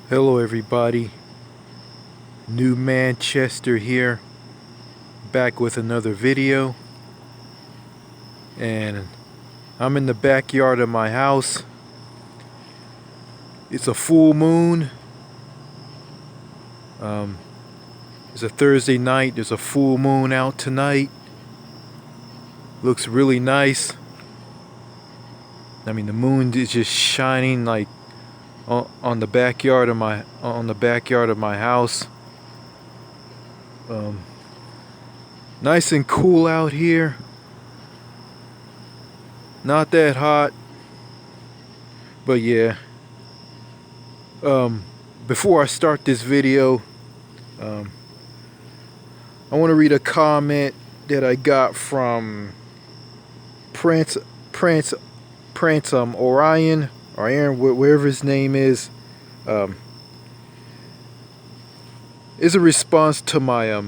Hello everybody, New Manchester here, back with another video, and I'm in the backyard of my house. It's a full moon. It's a Thursday night. There's a full moon out tonight. Looks really nice. I mean, the moon is just shining like on the backyard of my house. Nice and cool out here. Not that hot, but yeah. Before I start this video, I want to read a comment that I got from Prince Orion or Aaron, wherever his name is. It's a response to my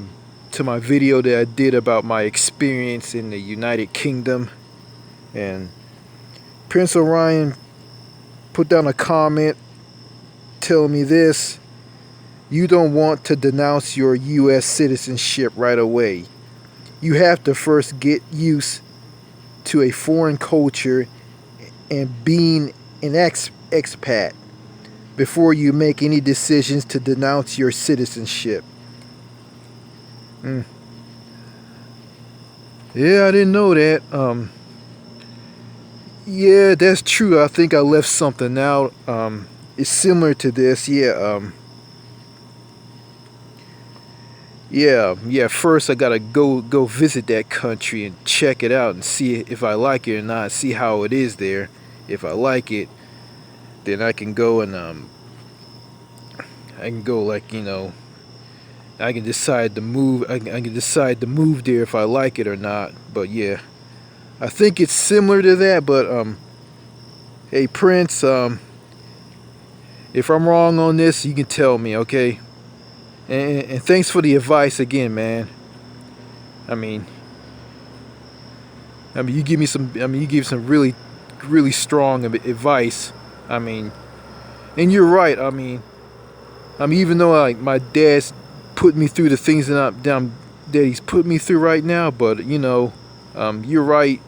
video that I did about my experience in the United Kingdom, and Prince Orion put down a comment telling me this: you don't want to denounce your U.S. citizenship right away. You have to first get used to a foreign culture and being an expat before you make any decisions to denounce your citizenship. Yeah, I didn't know that. Yeah, that's true. I think I left something out. It's similar to this. Yeah. First, I gotta go visit that country and check it out and see if I like it or not. See how it is there. If I like it, then I can go and I can go, like, I can decide to move. I can decide to move there if I like it or not. But yeah, I think it's similar to that. But hey Prince, if I'm wrong on this, you can tell me, okay? And thanks for the advice again, man. I mean, you give me some. You give some really strong advice. And you're right. Even though like my dad's put me through the things that he's put me through right now, but you're right.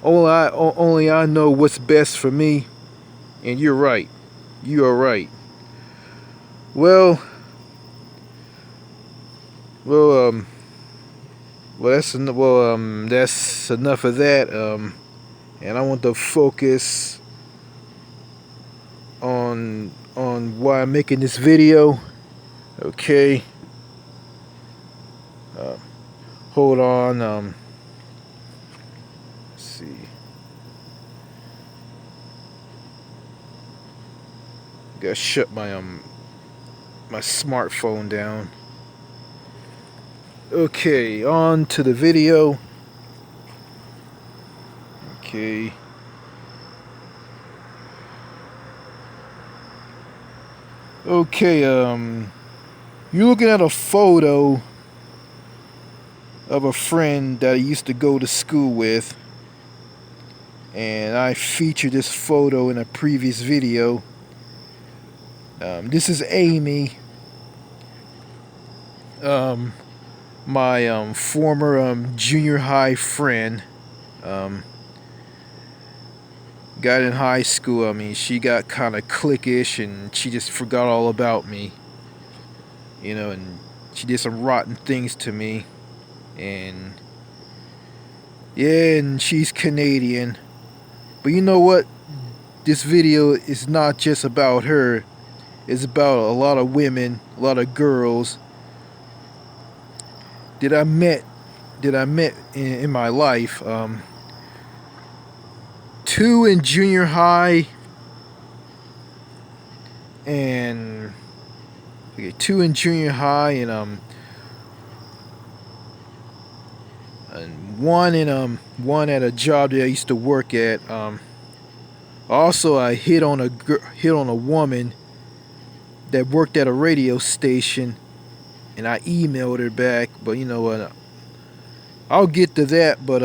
Only I know what's best for me, and you're right. You are right. Well, that's enough of that. And I want to focus on why I'm making this video. Okay. Hold on. Let's see. Gotta shut my smartphone down. Okay, on to the video. Okay. Okay, you're looking at a photo of a friend that I used to go to school with, and I featured this photo in a previous video. This is Amy, my former junior high friend. Got in high school. She got kind of cliquish, and she just forgot all about me, and she did some rotten things to me. And yeah, and she's Canadian. But you know what? This video is not just about her. It's about a lot of women, a lot of girls that I met in my life. Two in junior high, and and one at a job that I used to work at. Also, I hit on a woman that worked at a radio station, and I emailed her back. But you know what? I'll get to that. But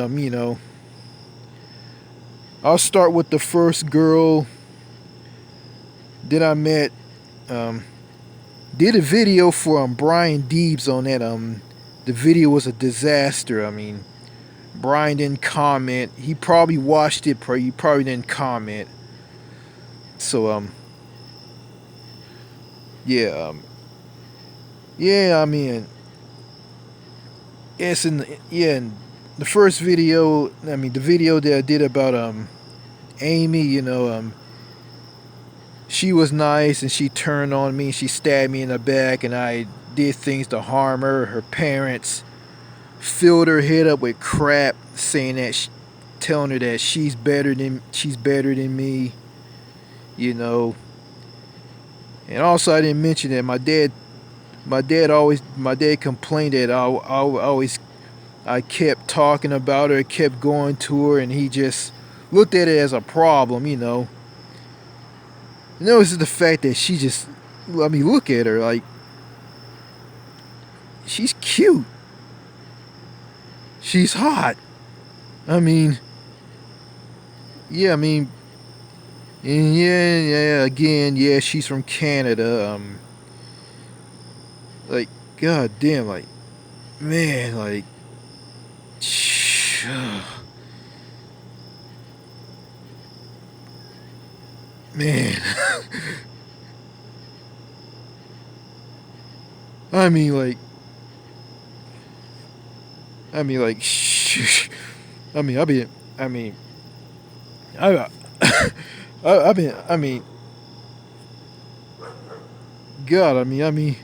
I'll start with the first girl that I met um, did a video for Brian Deebs on that. The video was a disaster. I mean, Brian didn't comment. He probably watched it, but he probably didn't comment. So yeah, yeah. I mean, yes, in the first video. I mean, the video that I did about Amy. She was nice and she turned on me. She stabbed me in the back, and I did things to harm her. Her parents filled her head up with crap, saying that, telling her that she's better than me. You know. And also, I didn't mention that my dad complained that I kept talking about her, kept going to her, and he just looked at it as a problem. This is the fact that she just, I mean, look at her, like, she's cute. She's hot. I mean, yeah, I mean, and yeah, again, yeah, she's from Canada. Like, god damn, like, man, like, man. I mean, like, I mean, like, I mean, I mean, I, I've been, I mean, God, I mean,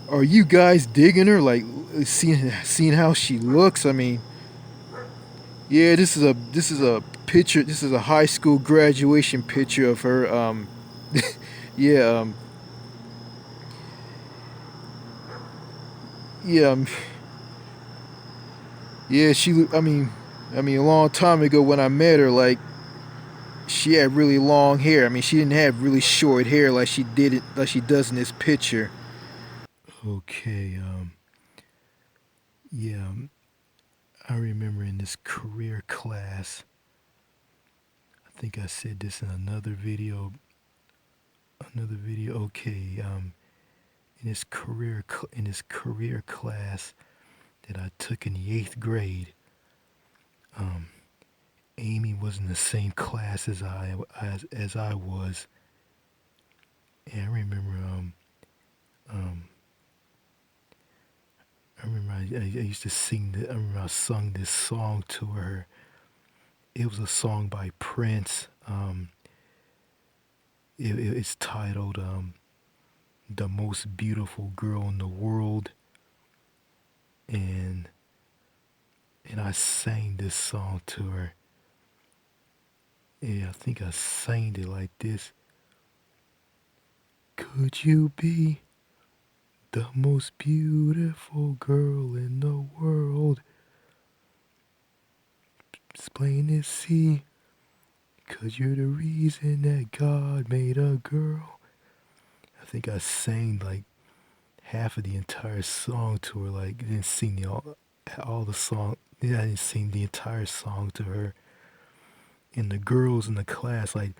are you guys digging her? Like, seeing how she looks? I mean, yeah, this is a picture. This is a high school graduation picture of her. Yeah, yeah, yeah. I mean, a long time ago when I met her, like, she had really long hair. I mean, she didn't have really short hair like she does in this picture. Okay, yeah, I remember in this career class, I think I said this in another video. Okay, in this career class that I took in the 8th grade, um, Amy was in the same class as I was, and um, I remember I used to I remember I sung this song to her. It was a song by Prince. It's titled "The Most Beautiful Girl in the World," and I sang this song to her. Yeah, I think I sang it like this. Could you be the most beautiful girl in the world? It's plain to see, 'cause you're the reason that God made a girl. I think I sang like half of the entire song to her. Like, didn't sing all the song. Yeah, I didn't sing the entire song to her. And the girls in the class, like,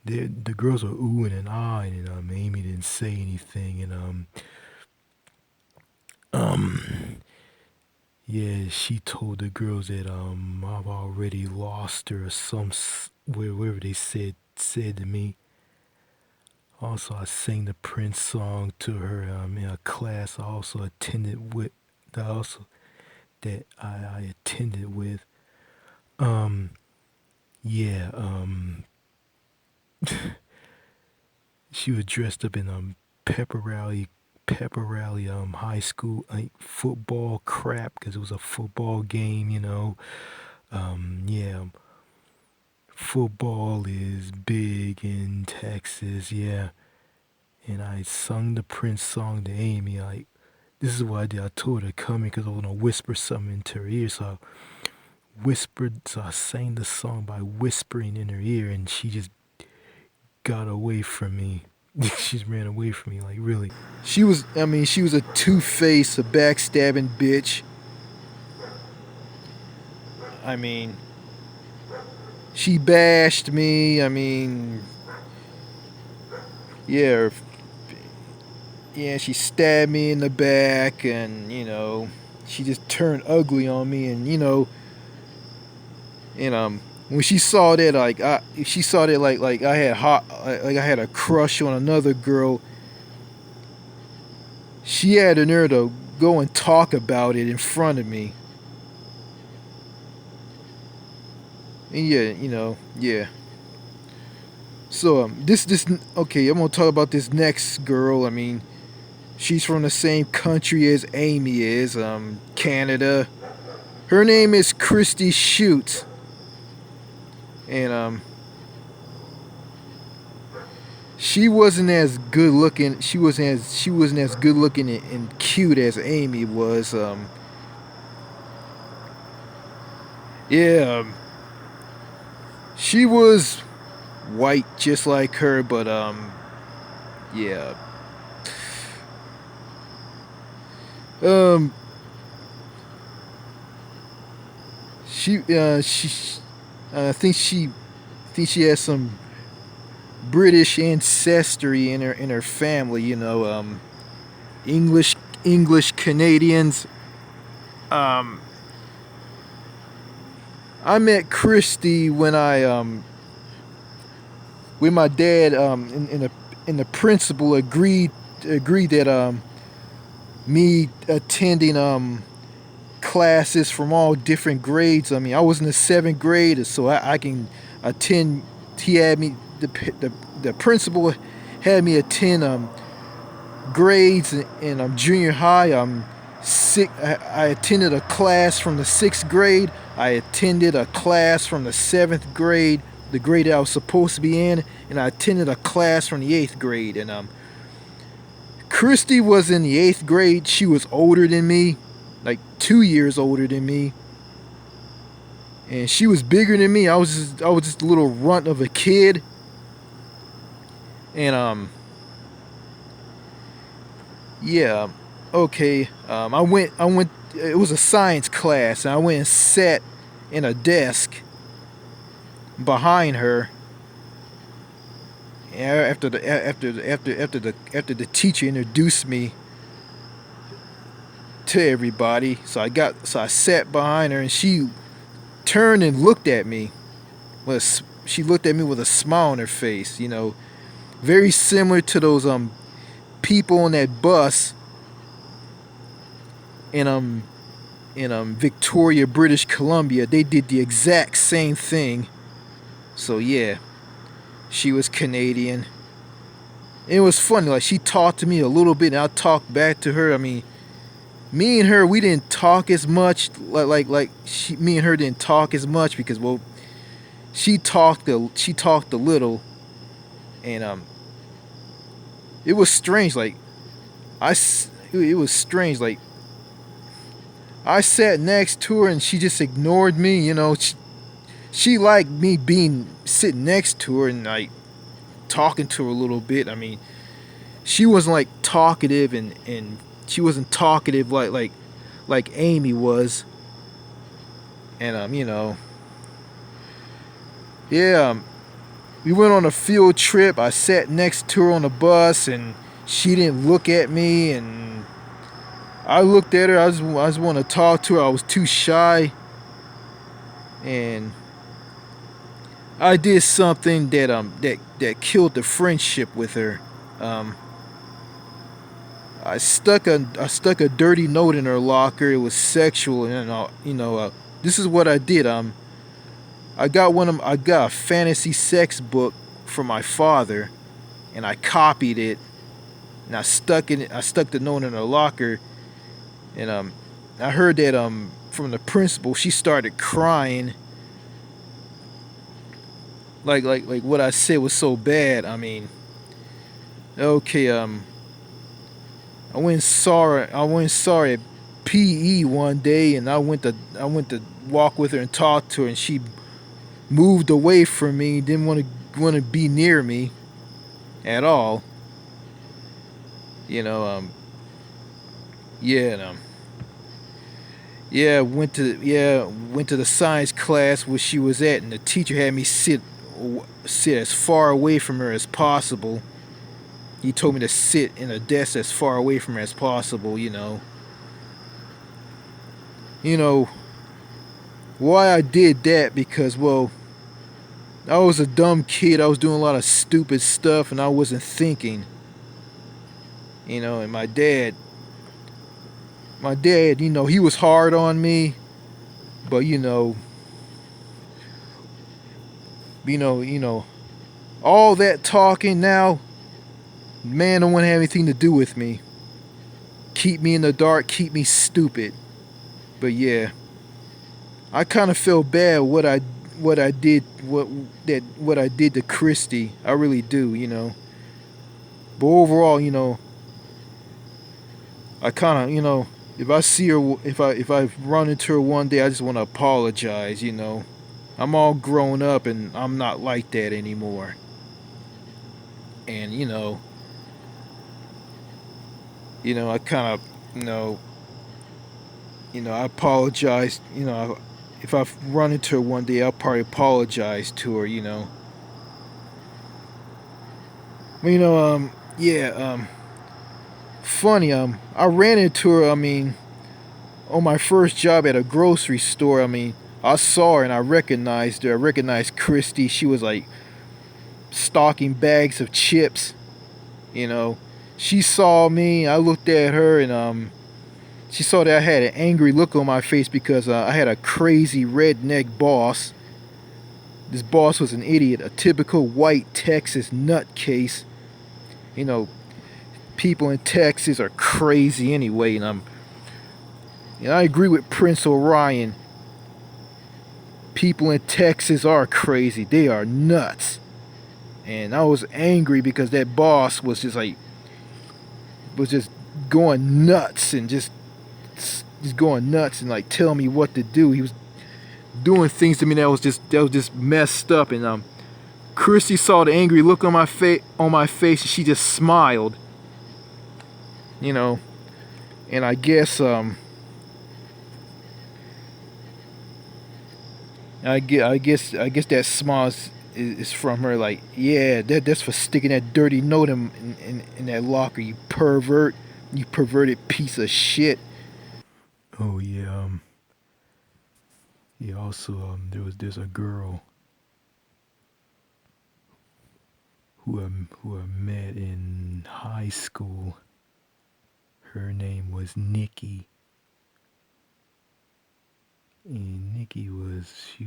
the girls were oohing and ahhing, and Amy didn't say anything, and um, yeah, she told the girls that I've already lost her, or wherever they said to me. Also, I sang the Prince song to her in a class I also attended with. That also that I attended with. Um, yeah. She was dressed up in pepper rally high school like football crap because it was a football game. Yeah. Football is big in Texas. Yeah. And I sung the Prince song to Amy. Like, this is what I did. I told her to come in because I was gonna whisper something into her ear. So I sang the song by whispering in her ear, and she just got away from me. She just ran away from me, like, really. She was a two-faced, a backstabbing bitch. I mean, she bashed me. I mean, Yeah, yeah, she stabbed me in the back, and she just turned ugly on me, and and when she saw that, she saw that like I had like I had a crush on another girl. She had the nerve to go and talk about it in front of me. And yeah, yeah. So this okay, I'm gonna talk about this next girl. I mean, she's from the same country as Amy is, Canada. Her name is Christy Shutes, and she wasn't as good looking. She wasn't as good looking and cute as Amy was. Yeah, she was white just like her, but yeah, um, she, I think she has some British ancestry in her family. English English Canadians. Um, I met Christy when my dad and the principal agreed that me attending classes from all different grades. I mean, I was in the seventh grade, so I can attend. He had me the principal had me attend grades in junior high. I attended a class from the sixth grade. I attended a class from the seventh grade, the grade that I was supposed to be in, and I attended a class from the eighth grade. And Christy was in the eighth grade. She was older than me, like 2 years older than me, and she was bigger than me. I was just a little runt of a kid, and yeah, okay. I went. It was a science class, and I went and sat in a desk behind her. After the teacher introduced me to everybody, so I sat behind her, and she turned and looked at me. She looked at me with a smile on her face. Very similar to those people on that bus in Victoria, British Columbia. They did the exact same thing. So yeah, she was Canadian. It was funny. Like, she talked to me a little bit, and I talked back to her. I mean, me and her, we didn't talk as much. Me and her didn't talk as much because, well, she talked a little, and it was strange. It was strange. Like, I sat next to her, and she just ignored me. She liked me being sitting next to her and like talking to her a little bit. I mean, she wasn't like talkative, and she wasn't talkative like Amy was. And yeah, we went on a field trip. I sat next to her on the bus, and she didn't look at me, and I looked at her. I just want to talk to her. I was too shy, and I did something that killed the friendship with her. Um, I stuck a dirty note in her locker. It was sexual, and this is what I did. I got a fantasy sex book from my father, and I copied it, and I stuck the note in her locker, and I heard that from the principal. She started crying. Like what I said was so bad. I mean, okay, I went and saw her at PE one day, and I went to walk with her and talk to her, and she moved away from me. Didn't want to be near me at all. You know, yeah, and, went to the science class where she was at, and the teacher had me sit as far away from her as possible. He told me to sit in a desk as far away from her as possible. You know why I did that? Because, well, I was a dumb kid. I was doing a lot of stupid stuff and I wasn't thinking. And my dad, he was hard on me, but all that talking now, man, don't want to have anything to do with me. Keep me in the dark, keep me stupid. But yeah, I kind of feel bad what I did to Christy. I really do. But overall, I kind of, if I see her, if I run into her one day, I just want to apologize. I'm all grown up and I'm not like that anymore. And I kind of, I apologize. If I run into her one day, I'll probably apologize to her. Yeah, funny. I ran into her. I mean, on my first job at a grocery store. I mean, I saw her and I recognized her. I recognized Christy. She was like stocking bags of chips. You know, she saw me. I looked at her and she saw that I had an angry look on my face because I had a crazy redneck boss. This boss was an idiot, a typical white Texas nutcase. You know, people in Texas are crazy anyway, and I agree with Prince Orion. People in Texas are crazy. They are nuts. And I was angry because that boss was just going nuts and just going nuts and like telling me what to do. He was doing things to me that was just messed up. And Christy saw the angry look on my face and she just smiled. You know, and I guess that smile is from her. Like, yeah, that's for sticking that dirty note in that locker. You pervert, you perverted piece of shit. Oh yeah, yeah. Also, there's a girl who I met in high school. Her name was Nikki, and she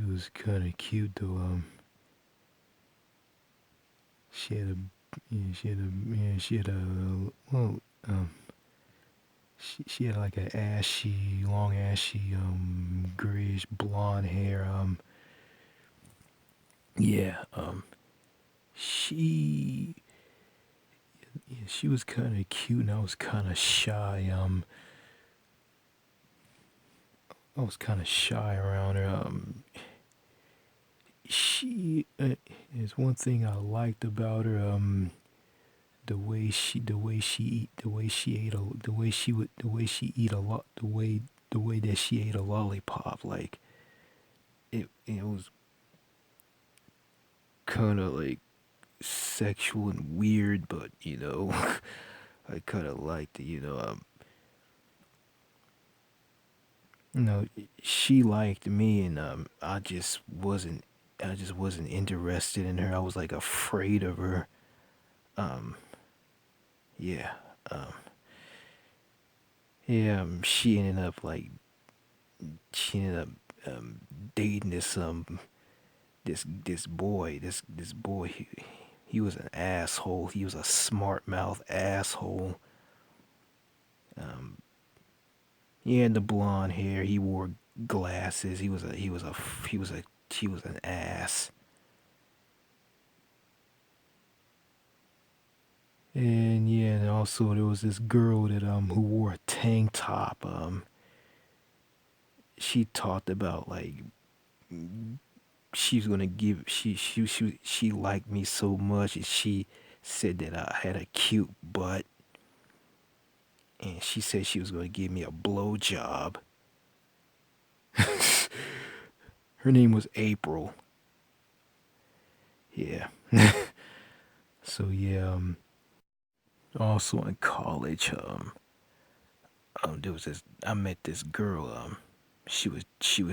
was kind of cute though. She had a she had a well she had like a long ashy grayish blonde hair. Yeah, she she was kind of cute and I was kind of shy. I was kind of shy around her. She There's one thing I liked about her. The way she ate the way she eat a lot, the way that she ate a lollipop. Like it was kind of like sexual and weird, but I kind of liked it. You know, she liked me, and I just wasn't interested in her. I was like afraid of her. Um, yeah, um, yeah. She ended up dating this boy. He was an asshole. He was a smart mouth asshole. Um, he had the blonde hair. He wore glasses. He was an ass. And yeah, and also there was this girl that who wore a tank top. She talked about like she's gonna give she liked me so much and she said that I had a cute butt and she said she was gonna give me a blow job. Her name was April. Yeah. So yeah, Also in college, there was this. I met this girl. She was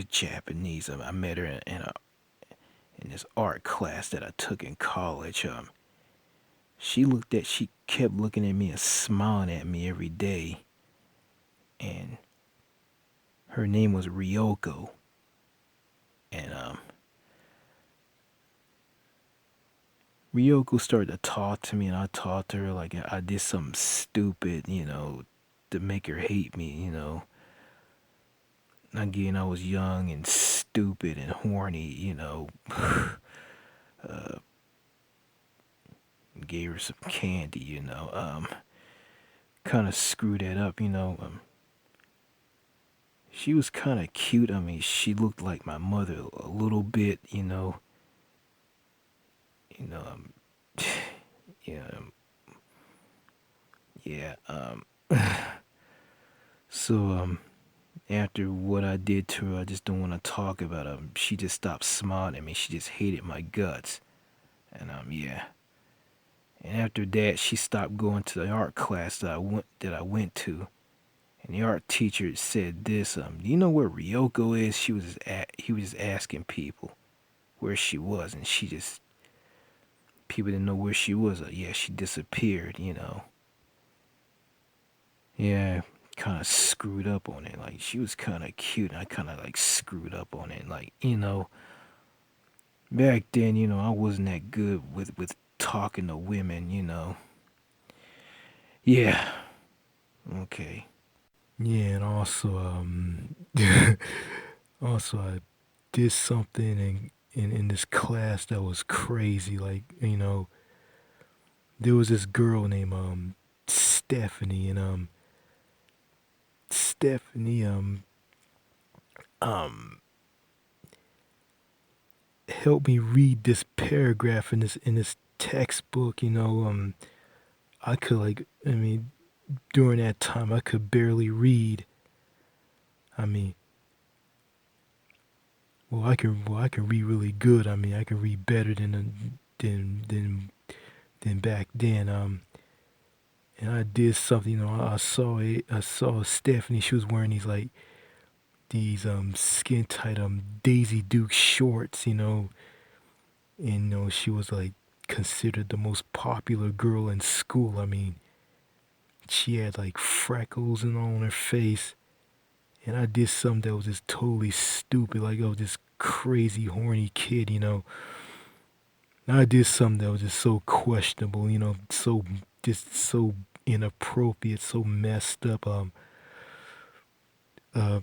Japanese. I met her in this art class that I took in college. She kept looking at me and smiling at me every day, and her name was Ryoko. And Ryoko started to talk to me, and I talked to her like I did something stupid, to make her hate me. Again, I was young and stupid and horny. uh, Gave her some candy. Kind of screwed that up. She was kind of cute. I mean, she looked like my mother a little bit. You know, um, yeah, yeah. So after what I did to her, I just don't want to talk about her. She just stopped smiling at me. She just hated my guts, and yeah. And after that, she stopped going to the art class that I went to. And the art teacher said this, do you know where Ryoko is? He was just asking people where she was, and people didn't know where she was. Yeah, she disappeared. Yeah, kind of screwed up on it. Like, she was kind of cute, and I kind of like screwed up on it. Like, back then, I wasn't that good with talking to women. Yeah, okay. Yeah, and also, also I did something in this class that was crazy. Like, there was this girl named Stephanie, and Stephanie um helped me read this paragraph in this textbook. I could, like, I mean, during that time I could barely read. I mean, well, I can read really good. I mean, I can read better than back then. And I did something. I saw Stephanie. She was wearing these skin tight Daisy Duke shorts. And she was like considered the most popular girl in school. I mean, she had like freckles and all on her face. And I did something that was just totally stupid. Like, I was this crazy horny kid. And I did something that was just so questionable. So inappropriate, so messed up. Uh,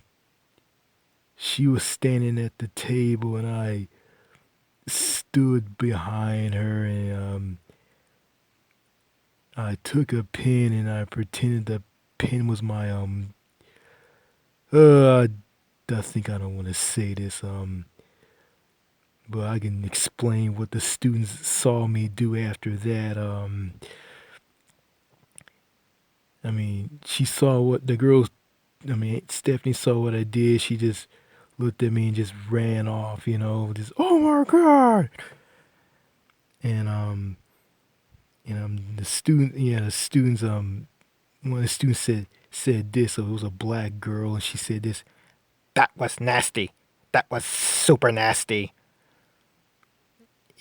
she was standing at the table, and I stood behind her, and I took a pen, and I pretended the pen was my I think I don't want to say this but I can explain what the students saw me do after that. I mean, she saw what the girls. I mean, Stephanie saw what I did. She just looked at me and just ran off. Just, oh my god. And the student, yeah, the students, one of the students said this. So it was a black girl, and she said this. That was nasty. That was super nasty.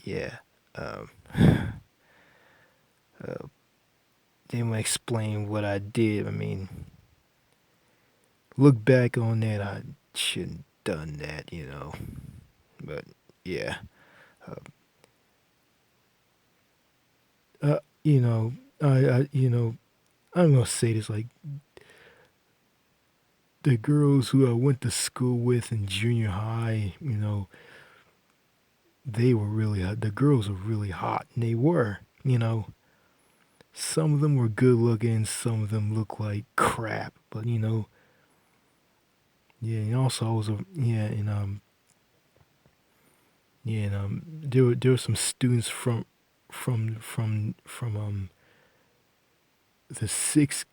Yeah. Um, uh, didn't explain what I did. I mean, look back on that, I shouldn't done that. But yeah. Uh, uh, you know, I'm gonna say this, like, the girls who I went to school with in junior high. They were really hot. The girls were really hot, and they were. Some of them were good looking, some of them looked like crap. But yeah, and also I was a yeah, and yeah, and there were some students from the from the sixth,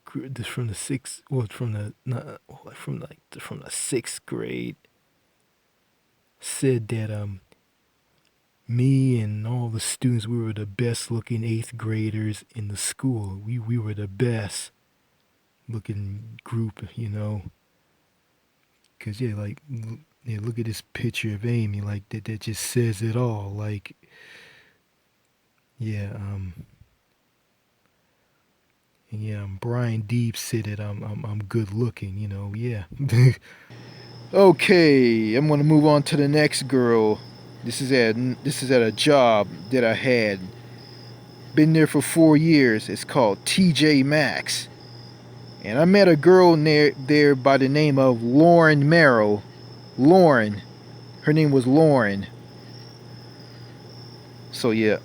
well, from the not, from the sixth grade, said that Me and all the students, we were the best looking eighth graders in the school. We were the best looking group, you know. Cause yeah, like yeah, look at this picture of Amy, like that just says it all. Like yeah, yeah, Brian Deep said that I'm good looking, you know. Yeah. Okay, I'm gonna move on to the next girl. This is at a job that I had. Been there for 4 years. It's called TJ Maxx. And I met a girl there by the name of Lauren Merrill. Lauren. Her name was Lauren. So yeah.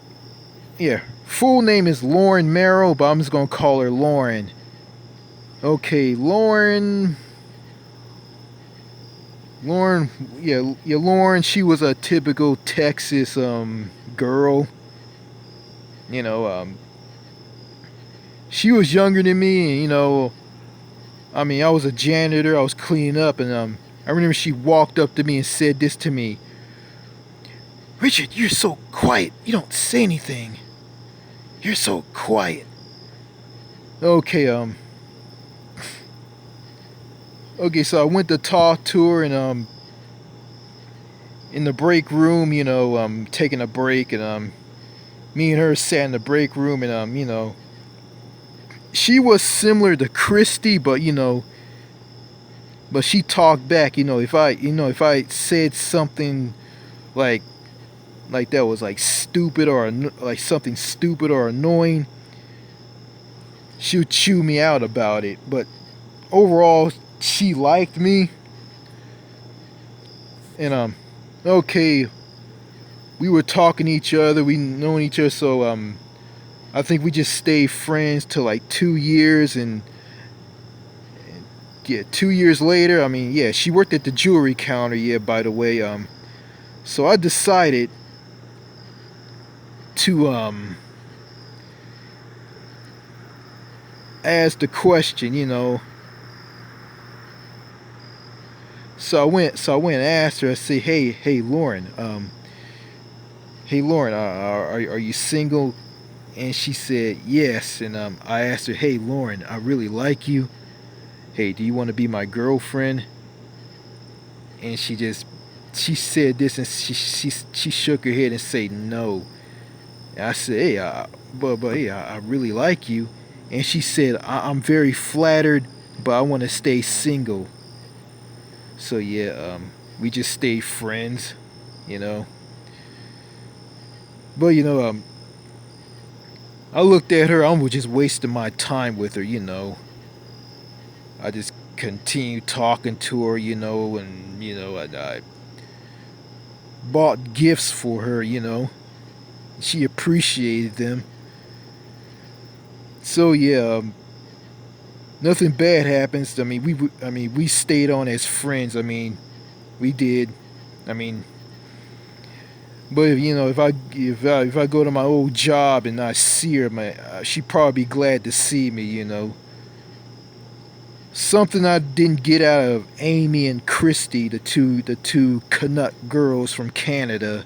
Yeah. Full name is Lauren Merrill, but I'm just gonna call her Lauren. Okay, Lauren. Lauren, yeah, Lauren. She was a typical Texas girl. You know, she was younger than me, and you know, I mean, I was a janitor. I was cleaning up, and I remember she walked up to me and said this to me: "Richard, you're so quiet. You don't say anything. You're so quiet." Okay, okay. So I went to talk to her, and in the break room, you know, taking a break, and me and her sat in the break room, and you know, she was similar to Christy, but you know, but she talked back. You know, if I said something like that was like stupid or like something stupid or annoying, she would chew me out about it. But overall, she liked me, and okay, we were talking to each other, we known each other, so I think we just stayed friends till like 2 years, and yeah, 2 years later, I mean, yeah, she worked at the jewelry counter. Yeah, by the way, so I decided to ask the question, you know. So I went and asked her. I said, hey, Lauren, hey, Lauren, are you single? And she said yes. And I asked her, hey, Lauren, I really like you. Hey, do you want to be my girlfriend? And she said this, and she shook her head and said no. And I said, hey, but hey, I really like you. And she said, I'm very flattered, but I want to stay single. So yeah, we just stayed friends, you know. But you know, I looked at her. I was just wasting my time with her, you know. I just continued talking to her, you know, and you know, I bought gifts for her, you know. She appreciated them. So yeah, nothing bad happens. I mean, we stayed on as friends. I mean, we did. I mean, but you know, if I go to my old job and I see her, she'd probably be glad to see me. You know, something I didn't get out of Amy and Christy, the two Canuck girls from Canada.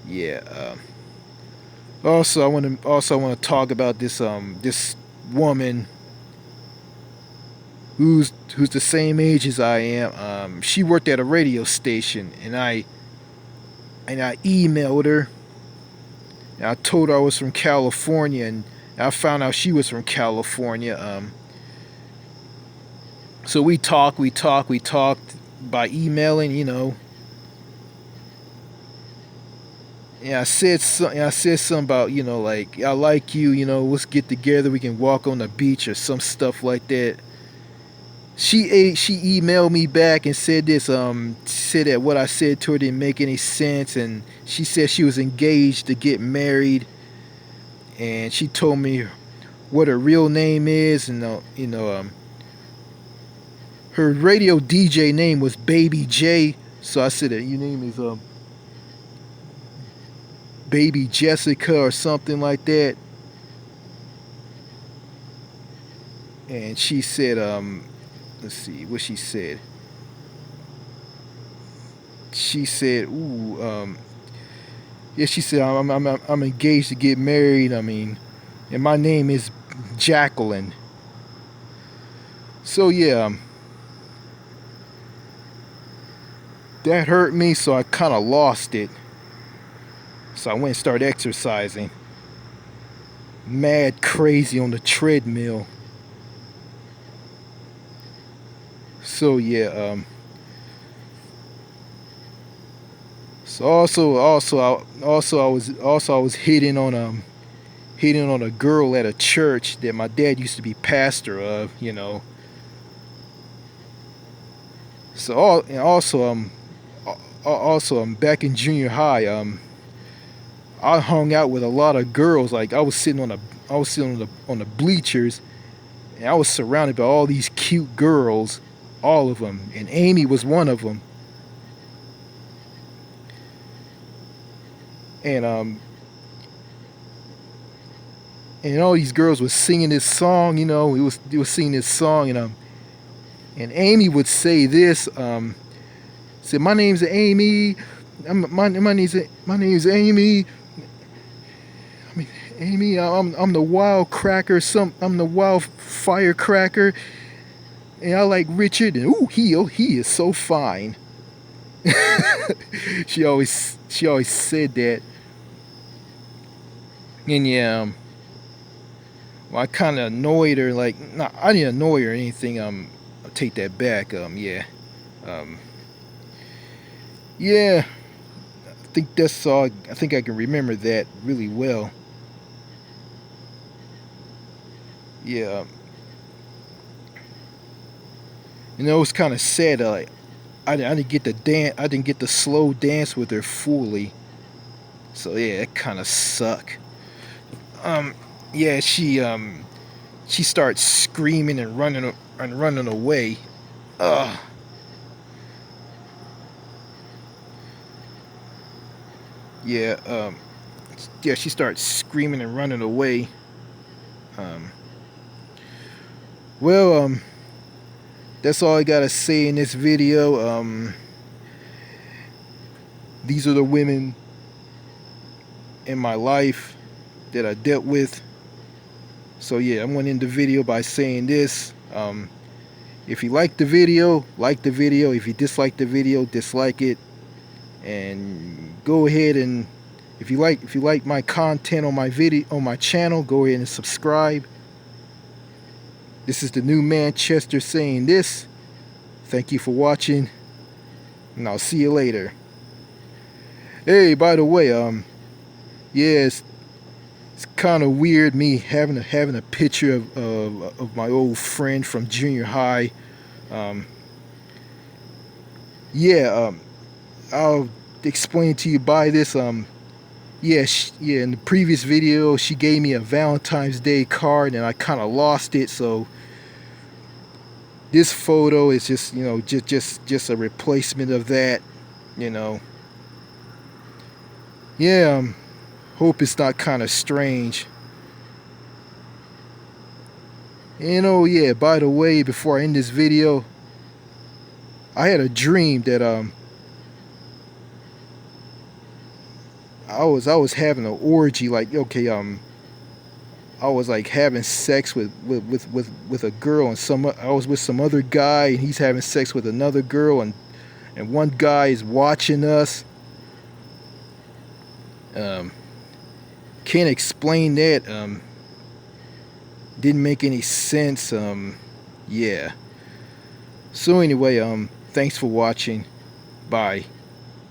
Yeah. Also I want to talk about this woman who's the same age as I am. She worked at a radio station, and I emailed her. And I told her I was from California, and I found out she was from California. So we talked by emailing, you know. And I said something about, you know, like I like you, you know, let's get together, we can walk on the beach or some stuff like that. She emailed me back and said this, said that what I said to her didn't make any sense, and she said she was engaged to get married, and she told me what her real name is, and you know, her radio DJ name was Baby J. So I said that your name is Baby Jessica or something like that. And she said, let's see what she said. she said, "Ooh, yeah." She said, I'm engaged to get married. I mean, and my name is Jacqueline." So yeah, that hurt me. So I kind of lost it. So I went and started exercising, mad crazy on the treadmill. So yeah, so I was hitting on a girl at a church that my dad used to be pastor of, you know. So and also back in junior high, I hung out with a lot of girls. Like I was sitting on the bleachers, and I was surrounded by all these cute girls, all of them, and Amy was one of them. And all these girls was singing this song, you know. It was singing this song, and Amy would say this, said, "My name's Amy. My name's Amy. I mean, Amy. I'm the wild cracker. I'm the wild firecracker, and I like Richard. And ooh, he is so fine." She always said that, and yeah. Well, I kind of annoyed her. Like, no, I didn't annoy her or anything. I'll take that back. Yeah. Um, yeah. I think that's all. I think I can remember that really well. Yeah. You know, it's kind of sad. Like, I didn't get the dance. I didn't get the slow dance with her fully. So yeah, it kind of sucked. Um, yeah, she starts screaming and running away. Ugh. Yeah. Yeah, she starts screaming and running away. Um, well, that's all I gotta say in this video. These are the women in my life that I dealt with. So yeah, I'm gonna end the video by saying this. If you like the video, like the video. If you dislike the video, dislike it. And go ahead and if you like my content on my channel, go ahead and subscribe. This is the new Manchester saying this. Thank you for watching, and I'll see you later. Hey, by the way, yeah, it's kind of weird me having a picture of my old friend from junior high. Um, yeah, I'll explain to you by this. Yeah, yeah. In the previous video, she gave me a Valentine's Day card, and I kind of lost it. So this photo is just, you know, just a replacement of that, you know. Yeah, hope it's not kind of strange. And oh yeah, by the way, before I end this video, I had a dream that I was having an orgy. Like, okay, I was like having sex with a girl, and I was with some other guy, and he's having sex with another girl, and one guy is watching us. Can't explain that. Didn't make any sense. Yeah. So anyway, thanks for watching. Bye.